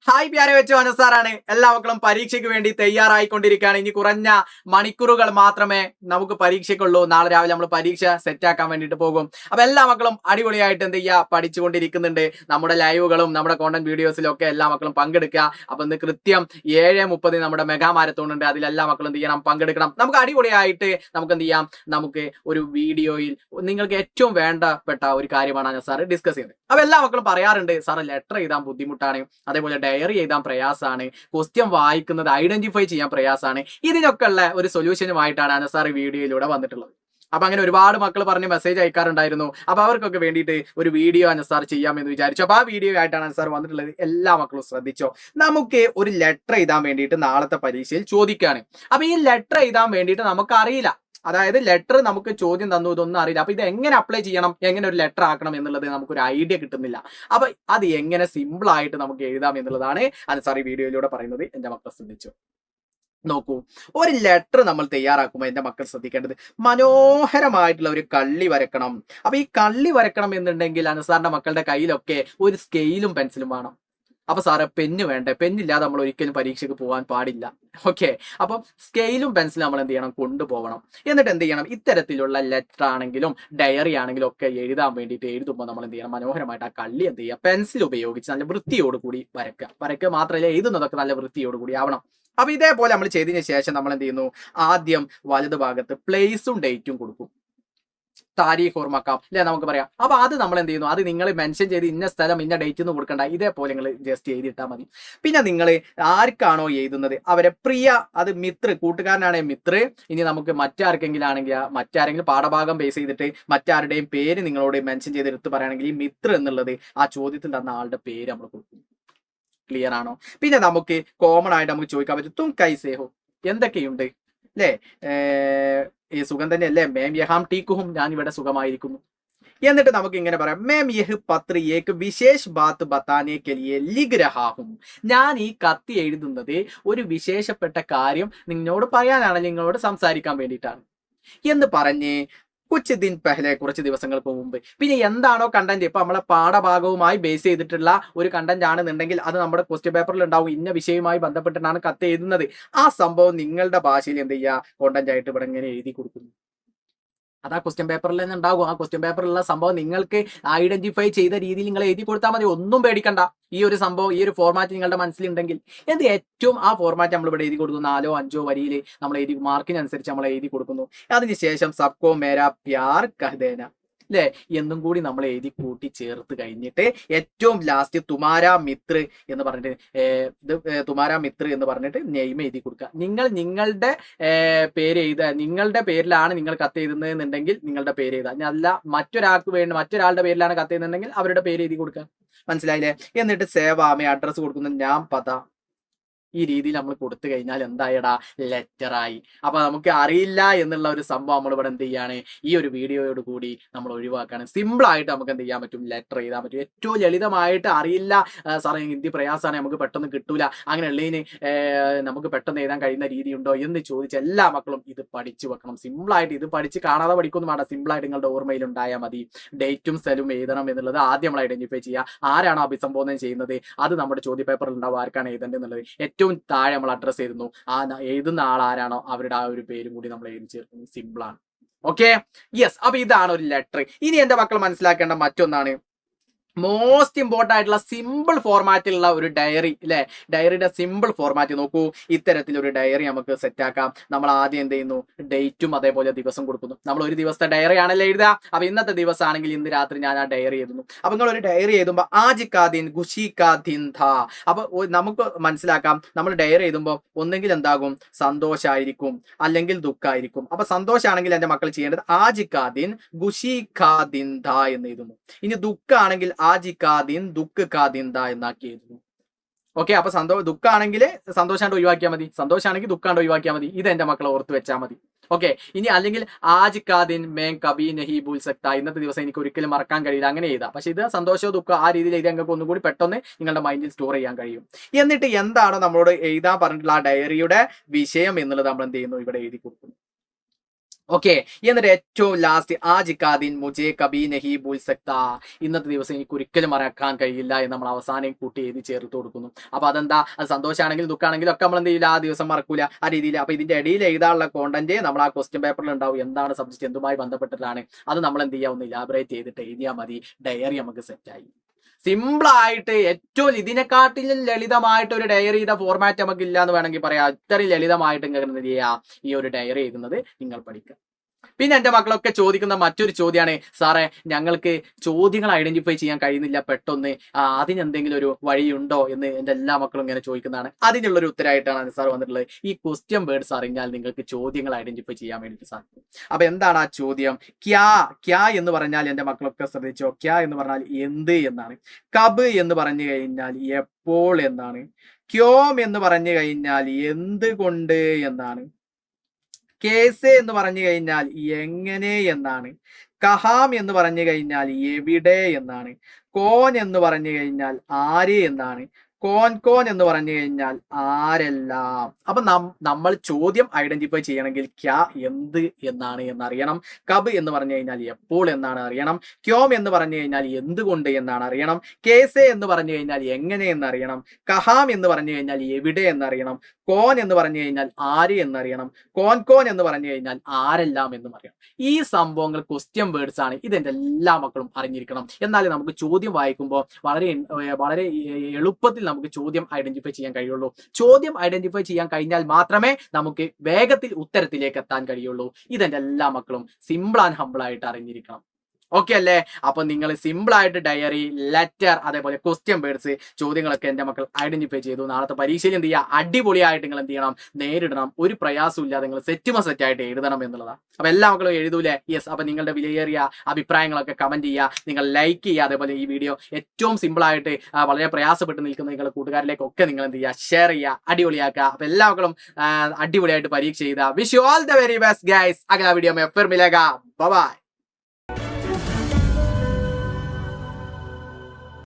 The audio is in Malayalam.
ഹായ് പ്യാരെ വെച്ചു അനുസാറാണ്. എല്ലാ മക്കളും പരീക്ഷയ്ക്ക് വേണ്ടി തയ്യാറായിക്കൊണ്ടിരിക്കുകയാണ്. ഇനി കുറഞ്ഞ മണിക്കൂറുകൾ മാത്രമേ നമുക്ക് പരീക്ഷയ്ക്കുള്ളൂ. നാളെ രാവിലെ നമ്മൾ പരീക്ഷ സെറ്റ് ആക്കാൻ വേണ്ടിയിട്ട് പോകും. അപ്പൊ എല്ലാ മക്കളും അടിപൊളിയായിട്ട് എന്ത് ചെയ്യുക, പഠിച്ചുകൊണ്ടിരിക്കുന്നുണ്ട്. നമ്മുടെ ലൈവുകളും നമ്മുടെ കോണ്ടന്റ് വീഡിയോസിലും ഒക്കെ എല്ലാ മക്കളും പങ്കെടുക്കുക. അപ്പൊ ഇന്ന് കൃത്യം 7:30 നമ്മുടെ മെഗാ മാരത്തോൺ ഉണ്ട്. അതിൽ എല്ലാ മക്കളും എന്ത് ചെയ്യണം, പങ്കെടുക്കണം. നമുക്ക് അടിപൊളിയായിട്ട് നമുക്ക് എന്ത് ചെയ്യാം, നമുക്ക് ഒരു വീഡിയോയിൽ നിങ്ങൾക്ക് ഏറ്റവും വേണ്ടപ്പെട്ട ഒരു കാര്യമാണ് സാർ ഡിസ്കസ് ചെയ്യുന്നത്. അപ്പൊ എല്ലാ മക്കളും പറയാറുണ്ട്, സാർ ലെറ്റർ എഴുതാൻ ബുദ്ധിമുട്ടാണ്, അതേപോലെ ഡയറി എഴുതാൻ പ്രയാസമാണ്, ക്വസ്റ്റ്യൻ വായിക്കുന്നത് ഐഡന്റിഫൈ ചെയ്യാൻ പ്രയാസമാണ്. ഇതിനൊക്കെ ഉള്ള ഒരു സൊല്യൂഷനുമായിട്ടാണ് അനസാർ വീഡിയോയിലൂടെ വന്നിട്ടുള്ളത്. അപ്പൊ അങ്ങനെ ഒരുപാട് മക്കൾ പറഞ്ഞ് മെസ്സേജ് അയക്കാറുണ്ടായിരുന്നു. അപ്പൊ അവർക്കൊക്കെ വേണ്ടിയിട്ട് ഒരു വീഡിയോ അനസാർ ചെയ്യാമെന്ന് വിചാരിച്ചു. അപ്പൊ ആ വീഡിയോ ആയിട്ടാണ് അനസാർ വന്നിട്ടുള്ളത്. എല്ലാ മക്കളും ശ്രദ്ധിച്ചോ. നമുക്ക് ഒരു ലെറ്റർ എഴുതാൻ വേണ്ടിയിട്ട് നാളത്തെ പരീക്ഷയിൽ ചോദിക്കുകയാണ്. അപ്പൊ ഈ ലെറ്റർ എഴുതാൻ വേണ്ടിയിട്ട് നമുക്ക് അറിയില്ല. അതായത് ലെറ്റർ നമുക്ക് ചോദ്യം തന്നു, ഇതൊന്നും അറിയില്ല. അപ്പൊ ഇത് എങ്ങനെ അപ്ലൈ ചെയ്യണം, എങ്ങനെ ഒരു ലെറ്റർ ആക്കണം എന്നുള്ളത് നമുക്കൊരു ഐഡിയ കിട്ടുന്നില്ല. അപ്പൊ അത് എങ്ങനെ സിമ്പിൾ ആയിട്ട് നമുക്ക് എഴുതാം എന്നുള്ളതാണ് അൻസാർ ഈ വീഡിയോയിലൂടെ പറയുന്നത്. എന്റെ മക്കൾ ശ്രദ്ധിച്ചു നോക്കൂ. ഒരു ലെറ്റർ നമ്മൾ തയ്യാറാക്കുമ്പോൾ എന്റെ മക്കൾ ശ്രദ്ധിക്കേണ്ടത്, മനോഹരമായിട്ടുള്ള ഒരു കള്ളി വരക്കണം. അപ്പൊ ഈ കള്ളി വരക്കണം എന്നുണ്ടെങ്കിൽ അൻസാറിന്റെ മക്കളുടെ കയ്യിലൊക്കെ ഒരു സ്കെയിലും പെൻസിലും വേണം. അപ്പൊ സാറേ പെന്ന് വേണ്ടേ? പെന്നില്ലാതെ നമ്മൾ ഒരിക്കലും പരീക്ഷയ്ക്ക് പോകാൻ പാടില്ല. ഓക്കെ, അപ്പം സ്കെയിലും പെൻസിലും നമ്മൾ എന്ത് ചെയ്യണം, കൊണ്ടുപോകണം. എന്നിട്ട് എന്ത് ചെയ്യണം, ഇത്തരത്തിലുള്ള ലെറ്റർ ആണെങ്കിലും ഡയറി ആണെങ്കിലും ഒക്കെ എഴുതാൻ വേണ്ടിയിട്ട് എഴുതുമ്പോൾ നമ്മൾ എന്ത് ചെയ്യണം, മനോഹരമായിട്ട് ആ കള്ളി എന്ത് ചെയ്യുക, പെൻസിൽ ഉപയോഗിച്ച് നല്ല വൃത്തിയോട് കൂടി വരയ്ക്കുക മാത്രമല്ല എഴുതുന്നതൊക്കെ നല്ല വൃത്തിയോട് കൂടി ആവണം. അപ്പൊ ഇതേപോലെ നമ്മൾ ചെയ്തതിന് ശേഷം നമ്മൾ എന്ത് ചെയ്യുന്നു, ആദ്യം വലതു ഭാഗത്ത് പ്ലേസും ഡേറ്റും കൊടുക്കും. താരീഖ് ഓർമ്മക്കാം അല്ലെ, നമുക്ക് പറയാം. അപ്പൊ അത് നമ്മൾ എന്ത് ചെയ്യുന്നു, അത് നിങ്ങൾ മെൻഷൻ ചെയ്ത് ഇന്ന സ്ഥലം ഇന്ന ഡേറ്റ് ഒന്നും കൊടുക്കണ്ട, ഇതേപോലെ നിങ്ങൾ ജസ്റ്റ് എഴുതിയിട്ടാൽ മതി. പിന്നെ നിങ്ങൾ ആർക്കാണോ എഴുതുന്നത് അവരെ പ്രിയ, അത് മിത്ര, കൂട്ടുകാരനാണെങ്കിൽ മിത്ര, ഇനി നമുക്ക് മറ്റാർക്കെങ്കിലും ആണെങ്കിൽ മറ്റാരെങ്കിലും പാഠഭാഗം ബേസ് ചെയ്തിട്ട് മറ്റാരുടെയും പേര് നിങ്ങളോട് മെൻഷൻ ചെയ്ത് എടുത്ത് പറയുകയാണെങ്കിൽ ഈ മിത്ര എന്നുള്ളത് ആ ചോദ്യത്തിൽ തന്ന ആളുടെ പേര് നമ്മൾ കൊടുക്കും. ക്ലിയർ ആണോ? പിന്നെ നമുക്ക് കോമൺ ആയിട്ട് നമുക്ക് ചോദിക്കാൻ പറ്റും, തും കൈസേഹോ, എന്തൊക്കെയുണ്ട് അല്ലേ, ഈ സുഖം തന്നെ അല്ലേ, മേം യഹാം ടീക്കുഹും, ഞാൻ ഇവിടെ സുഖമായിരിക്കുന്നു. എന്നിട്ട് നമുക്ക് ഇങ്ങനെ പറയാം, മേം യഹ് പത്ര ഏക് വിശേഷ് ബാത്ത് ബത്താനെ കെ ലിയെ ലിഖ് രഹാ ഹും, ഞാൻ ഈ കത്ത് എഴുതുന്നത് ഒരു വിശേഷപ്പെട്ട കാര്യം നിങ്ങളോട് പറയാനാണ്, നിങ്ങളോട് സംസാരിക്കാൻ വേണ്ടിയിട്ടാണ് എന്ന് പറഞ്ഞ് കുച്ച് ദിൻ പെഹലെ, കുറച്ച് ദിവസങ്ങൾക്ക് മുമ്പ്. പിന്നെ എന്താണോ കണ്ടന്റ്, ഇപ്പൊ നമ്മളെ പാഠഭാഗവുമായി ബേസ് ചെയ്തിട്ടുള്ള ഒരു കണ്ടന്റ് ആണെന്നുണ്ടെങ്കിൽ അത് നമ്മുടെ ക്വസ്റ്റ്യൻ പേപ്പറിൽ ഉണ്ടാവും. ഇന്ന വിഷയവുമായി ബന്ധപ്പെട്ടിട്ടാണ് കത്ത് എഴുതുന്നത്. ആ സംഭവം നിങ്ങളുടെ ഭാഷയിൽ എന്ത് ചെയ്യുക, കോണ്ടന്റ് ആയിട്ട് ഇവിടെ ഇങ്ങനെ എഴുതി കൊടുക്കുന്നു. അത് ആ ക്വസ്റ്റ്യൻ പേപ്പറിൽ തന്നെ ഉണ്ടാകും. ആ ക്വസ്റ്റ്യൻ പേപ്പറിലുള്ള സംഭവം നിങ്ങൾക്ക് ഐഡന്റിഫൈ ചെയ്ത രീതിയിൽ നിങ്ങൾ എഴുതി കൊടുത്താൽ മതി. ഒന്നും പേടിക്കണ്ട. ഈ ഒരു സംഭവം, ഈ ഒരു ഫോർമാറ്റ് നിങ്ങളുടെ മനസ്സിലുണ്ടെങ്കിൽ എന്ത് ഏറ്റവും ആ ഫോർമാറ്റ് നമ്മൾ ഇവിടെ എഴുതി കൊടുക്കുന്നു. 4 5 വരിയിൽ നമ്മൾ എഴുതി, മാർക്കിനനുസരിച്ച് നമ്മൾ എഴുതി കൊടുക്കുന്നു. അതിനുശേഷം സബ്കോ മേരാ പ്യാർ കഹ്ദേന അല്ലെ എന്നും കൂടി നമ്മൾ എഴുതി കൂട്ടി ചേർത്ത് കഴിഞ്ഞിട്ട് ഏറ്റവും ലാസ്റ്റ് തുമാരാ മിത്ര എന്ന് പറഞ്ഞിട്ട് ഇത് തുമാരാ മിത്ര എന്ന് പറഞ്ഞിട്ട് നെയിം എഴുതി കൊടുക്കുക. നിങ്ങളുടെ പേര് എഴുതുക, നിങ്ങളുടെ പേരിലാണ് നിങ്ങൾ കത്ത് എഴുതുന്നത് എന്നുണ്ടെങ്കിൽ നിങ്ങളുടെ പേര് എഴുതുക. അല്ല മറ്റൊരാൾക്ക് വേണ്ടി മറ്റൊരാളുടെ പേരിലാണ് കത്ത് എഴുതുന്നുണ്ടെങ്കിൽ അവരുടെ പേര് എഴുതി കൊടുക്കുക. മനസ്സിലായില്ലേ? എന്നിട്ട് സേവാമേ അഡ്രസ്സ് കൊടുക്കുന്നത് ഞാൻ പത, ഈ രീതിയിൽ നമ്മൾ കൊടുത്തു കഴിഞ്ഞാൽ എന്തായടാ, ലെറ്ററായി. അപ്പൊ നമുക്ക് അറിയില്ല എന്നുള്ള ഒരു സംഭവം നമ്മൾ ഇവിടെ എന്ത് ചെയ്യാണ്, ഈ ഒരു വീഡിയോയോട് കൂടി നമ്മൾ ഒഴിവാക്കാണ്. സിമ്പിൾ ആയിട്ട് നമുക്ക് എന്ത് ചെയ്യാൻ പറ്റും, ലെറ്റർ എഴുതാൻ പറ്റും. ഏറ്റവും ലളിതമായിട്ട്, അറിയില്ല സാറേ ഹിന്ദി പ്രയാസമാണ് നമുക്ക് പെട്ടെന്ന് കിട്ടൂല, അങ്ങനെയുള്ളതിന് നമുക്ക് പെട്ടെന്ന് എഴുതാൻ കഴിയുന്ന രീതി ഉണ്ടോ എന്ന് ചോദിച്ച എല്ലാ മക്കളും ഇത് പഠിച്ചു വെക്കണം. സിമ്പിൾ ആയിട്ട് ഇത് പഠിച്ച് കാണാതെ പഠിക്കൊന്നും വേണ്ട, സിമ്പിൾ ആയിട്ട് നിങ്ങളുടെ ഓർമ്മയിൽ ഉണ്ടായാൽ മതി. ഡേറ്റും സ്ഥലവും എഴുതണം എന്നുള്ളത് ആദ്യം നമ്മൾ ഐഡന്റിഫൈ ചെയ്യുക. ആരാണോ അഭിസംബോധന ചെയ്യുന്നത് അത് നമ്മുടെ ചോദ്യ പേപ്പറിൽ ഉണ്ടാവും, ആർക്കാണ് എഴുതേണ്ടത് എന്നുള്ളത്. ഏറ്റവും താഴെ നമ്മൾ അഡ്രസ് എഴുതുന്നു, ആ എഴുതുന്ന ആൾ ആരാണോ അവരുടെ ആ ഒരു പേരും കൂടി നമ്മൾ എഴുതി ചേർക്കുന്നു. സിമ്പിൾ ആണ്. Okay, yes. അപ്പൊ ഇതാണ് ഒരു ലെറ്റർ. ഇനി എന്റെ മക്കൾ മനസ്സിലാക്കേണ്ട മറ്റൊന്നാണ്, മോസ്റ്റ് ഇമ്പോർട്ടൻ്റ് ആയിട്ടുള്ള സിമ്പിൾ ഫോർമാറ്റിലുള്ള ഒരു ഡയറി അല്ലെ. ഡയറിയുടെ സിമ്പിൾ ഫോർമാറ്റ് നോക്കൂ. ഇത്തരത്തിലൊരു ഡയറി നമുക്ക് സെറ്റ് ആക്കാം. നമ്മൾ ആദ്യം എന്ത് ചെയ്യുന്നു, ഡേറ്റും അതേപോലെ ദിവസം കൊടുക്കുന്നു. നമ്മൾ ഒരു ദിവസത്തെ ഡയറി ആണല്ലോ എഴുതുക. അപ്പൊ ഇന്നത്തെ ദിവസം ആണെങ്കിൽ ഇന്ന് രാത്രി ഞാൻ ആ ഡയറി എഴുതുന്നു. അപ്പൊ നിങ്ങൾ ഒരു ഡയറി എഴുതുമ്പോൾ ആജ് കാ ദിൻ ഖുശി കാ ദിൻ ഥാ. അപ്പൊ നമുക്ക് മനസ്സിലാക്കാം, നമ്മൾ ഡയറി എഴുതുമ്പോൾ ഒന്നെങ്കിൽ എന്താകും, സന്തോഷമായിരിക്കും അല്ലെങ്കിൽ ദുഃഖമായിരിക്കും. അപ്പൊ സന്തോഷമാണെങ്കിൽ എന്റെ മക്കൾ ചെയ്യേണ്ടത് ആജ് കാ ദിൻ ഖുശി കാ ദിൻ ഥാ എന്ന് എഴുതുന്നു. ഇനി ദുഃഖമാണെങ്കിൽ ആജി കാ ദിൻ ദുഃഖ് കാ ദിൻ ദാ എന്നാക്കി എഴുതുന്നു. ഓക്കെ, അപ്പൊ ദുഃഖമാണെങ്കിൽ സന്തോഷാണ്ട് ഒഴിവാക്കിയാൽ മതി, സന്തോഷമാണെങ്കിൽ ദുഃഖാണ്ട് ഒഴിവാക്കിയാൽ മതി. ഇത് എന്റെ മക്കളെ ഓർത്ത് വെച്ചാൽ മതി. ഓക്കെ, ഇനി അല്ലെങ്കിൽ ആജ് കാ ദിൻ മേ കബി നഹി ഭൂൽ സക്ത, ഇന്നത്തെ ദിവസം എനിക്ക് ഒരിക്കലും മറക്കാൻ കഴിയില്ല, അങ്ങനെ എഴുതാം. പക്ഷെ ഇത് സന്തോഷമോ ദുഃഖമോ ആ രീതിയിൽ എഴുതി നിങ്ങൾക്ക് ഒന്നുകൂടി പെട്ടെന്ന് നിങ്ങളുടെ മൈൻഡിൽ സ്റ്റോർ ചെയ്യാൻ കഴിയും. എന്നിട്ട് എന്താണോ നമ്മളോട് എഴുതാൻ പറഞ്ഞിട്ടുള്ള ആ ഡയറിയുടെ വിഷയം എന്നുള്ളത് നമ്മൾ എന്ത് ചെയ്യുന്നു, ഇവിടെ എഴുതി കൊടുക്കുന്നു. ഓക്കെ. എന്നിട്ട് ഏറ്റവും ലാസ്റ്റ് ആജ് കാ ദിൻ മുझे കബി നഹി ഭൂൽ സക്താ, ഇന്നത്തെ ദിവസം എനിക്ക് ഒരിക്കലും മറക്കാൻ കഴിയില്ല എന്ന് നമ്മൾ അവസാനം കൂട്ടി എഴുതി ചേർത്ത് കൊടുക്കുന്നു. അപ്പൊ അതെന്താ, അത് സന്തോഷമാണെങ്കിലും ദുഃഖമാണെങ്കിലും ഒക്കെ നമ്മൾ എന്ത് ചെയ്യില്ല, ആ ദിവസം മറക്കൂല, ആ രീതിയിൽ. അപ്പൊ ഇതിന്റെ ഇടയിൽ എഴുതാനുള്ള കോണ്ടന്റ് നമ്മൾ ആ ക്വസ്റ്റ്യൻ പേപ്പറിൽ ഉണ്ടാവും, എന്താണ് സബ്ജക്ട്, എന്തുമായി ബന്ധപ്പെട്ടിട്ടാണ്, അത് നമ്മൾ എന്ത് ചെയ്യാം, ഒന്ന് ഇലാബറേറ്റ് ചെയ്തിട്ട് എഴുതിയാൽ മതി. ഡയറി നമുക്ക് സെറ്റായി. സിമ്പിൾ ആയിട്ട് ഏറ്റവും ഇതിനെക്കാട്ടിലും ലളിതമായിട്ട് ഒരു ഡയറി ചെയ്ത ഫോർമാറ്റ് നമുക്ക് ഇല്ല എന്ന് വേണമെങ്കിൽ പറയാം. ഇത്രയും ലളിതമായിട്ട് ഇങ്ങനെ എന്ത് ചെയ്യുക, ഈ ഒരു ഡയറി എഴുതുന്നത് നിങ്ങൾ പഠിക്കുക. പിന്നെ എന്റെ മക്കളൊക്കെ ചോദിക്കുന്ന മറ്റൊരു ചോദ്യമാണ്, സാറേ ഞങ്ങൾക്ക് ചോദ്യങ്ങൾ ഐഡന്റിഫൈ ചെയ്യാൻ കഴിയുന്നില്ല പെട്ടെന്ന്, അതിനെന്തെങ്കിലും ഒരു വഴിയുണ്ടോ എന്ന് എന്റെ എല്ലാ മക്കളും ഇങ്ങനെ ചോദിക്കുന്നതാണ്. അതിനുള്ളൊരു ഉത്തരമായിട്ടാണ് സാർ വന്നിട്ടുള്ളത്. ഈ ക്വസ്റ്റ്യൻ വേർഡ്സ് അറിഞ്ഞാൽ നിങ്ങൾക്ക് ചോദ്യങ്ങൾ ഐഡന്റിഫൈ ചെയ്യാൻ വേണ്ടിയിട്ട് സാധിക്കും. അപ്പൊ എന്താണ് ആ ചോദ്യം? ക്യാ എന്ന് പറഞ്ഞാൽ എന്റെ മക്കളൊക്കെ ശ്രദ്ധിച്ചോ, ക്യാ എന്ന് പറഞ്ഞാൽ എന്ത് എന്നാണ്. കബ് എന്ന് പറഞ്ഞു കഴിഞ്ഞാൽ എപ്പോൾ എന്നാണ്. ക്യോം എന്ന് പറഞ്ഞു കഴിഞ്ഞാൽ എന്തുകൊണ്ട് എന്നാണ്. കേസ് എന്ന് പറഞ്ഞു കഴിഞ്ഞാൽ എങ്ങനെ എന്നാണ്. കഹാം എന്ന് പറഞ്ഞു കഴിഞ്ഞാൽ എവിടെ എന്നാണ്. കോൻ എന്ന് പറഞ്ഞു കഴിഞ്ഞാൽ ആര് എന്നാണ്. കോൻ എന്ന് പറഞ്ഞു കഴിഞ്ഞാൽ ആരെല്ലാം. അപ്പൊ നമ്മൾ ചോദ്യം ഐഡന്റിഫൈ ചെയ്യണമെങ്കിൽ ക്യാ എന്ത് എന്നാണ് എന്നറിയണം. കബ് എന്ന് പറഞ്ഞു കഴിഞ്ഞാൽ എപ്പോൾ എന്നാണ് അറിയണം. ക്യോം എന്ന് പറഞ്ഞു കഴിഞ്ഞാൽ എന്തുകൊണ്ട് എന്നാണ് അറിയണം. കേസെ എന്ന് പറഞ്ഞു കഴിഞ്ഞാൽ എങ്ങനെ എന്നറിയണം. കഹാം എന്ന് പറഞ്ഞു കഴിഞ്ഞാൽ എവിടെ എന്നറിയണം. കോൻ എന്ന് പറഞ്ഞു കഴിഞ്ഞാൽ ആര് എന്നറിയണം. കോൻ എന്ന് പറഞ്ഞു കഴിഞ്ഞാൽ ആരെല്ലാം എന്നും അറിയണം. ഈ സംഭവങ്ങൾ ക്വസ്റ്റ്യൻ വേർഡ്സ് ആണ്. ഇതെന്റെ എല്ലാ മക്കളും അറിഞ്ഞിരിക്കണം. എന്നാലേ നമുക്ക് ചോദ്യം വായിക്കുമ്പോൾ വളരെ വളരെ എളുപ്പത്തിൽ നമുക്ക് ചോദ്യം ഐഡന്റിഫൈ ചെയ്യാൻ കഴിയുള്ളൂ. ചോദ്യം ഐഡന്റിഫൈ ചെയ്യാൻ കഴിഞ്ഞാൽ മാത്രമേ നമുക്ക് വേഗത്തിൽ ഉത്തരത്തിലേക്ക് എത്താൻ കഴിയുള്ളൂ. ഇതെന്റെ എല്ലാ മക്കളും സിമ്പിൾ ആൻഡ് ഹമ്പിൾ ആയിട്ട് അറിഞ്ഞിരിക്കണം. ഓക്കെ അല്ലേ? അപ്പൊ നിങ്ങൾ സിമ്പിൾ ആയിട്ട് ഡയറി, ലെറ്റർ, അതേപോലെ ക്വസ്റ്റ്യൻ വേർഡ്സ് ചോദ്യങ്ങളൊക്കെ എന്റെ മക്കൾ ഐഡന്റിഫൈ ചെയ്തു. നാളത്തെ പരീക്ഷയിൽ എന്ത് ചെയ്യുക, അടിപൊളിയായിട്ട് നിങ്ങൾ എന്ത് ചെയ്യണം, നേരിടണം. ഒരു പ്രയാസവും ഇല്ലാതെ നിങ്ങൾ സെറ്റ് ആയിട്ട് എഴുതണം എന്നുള്ളതാണ്. അപ്പൊ എല്ലാ മക്കളും എഴുതൂലേ? യെസ്. അപ്പൊ നിങ്ങളുടെ വിലയേറിയ അഭിപ്രായങ്ങളൊക്കെ കമന്റ് ചെയ്യുക, നിങ്ങൾ ലൈക്ക് ചെയ്യുക. അതേപോലെ ഈ വീഡിയോ ഏറ്റവും സിമ്പിൾ ആയിട്ട് വളരെ പ്രയാസപ്പെട്ട് നിൽക്കുന്ന നിങ്ങളുടെ കൂട്ടുകാരിലേക്കൊക്കെ നിങ്ങൾ എന്ത് ചെയ്യുക, ഷെയർ ചെയ്യുക, അടിപൊളിയാക്കുക. അപ്പൊ എല്ലാ മക്കളും അടിപൊളിയായിട്ട് പരീക്ഷ ചെയ്ത. Wish you all the very best guys. അഗല വീഡിയോ में फिर मिलेगा. Bye bye.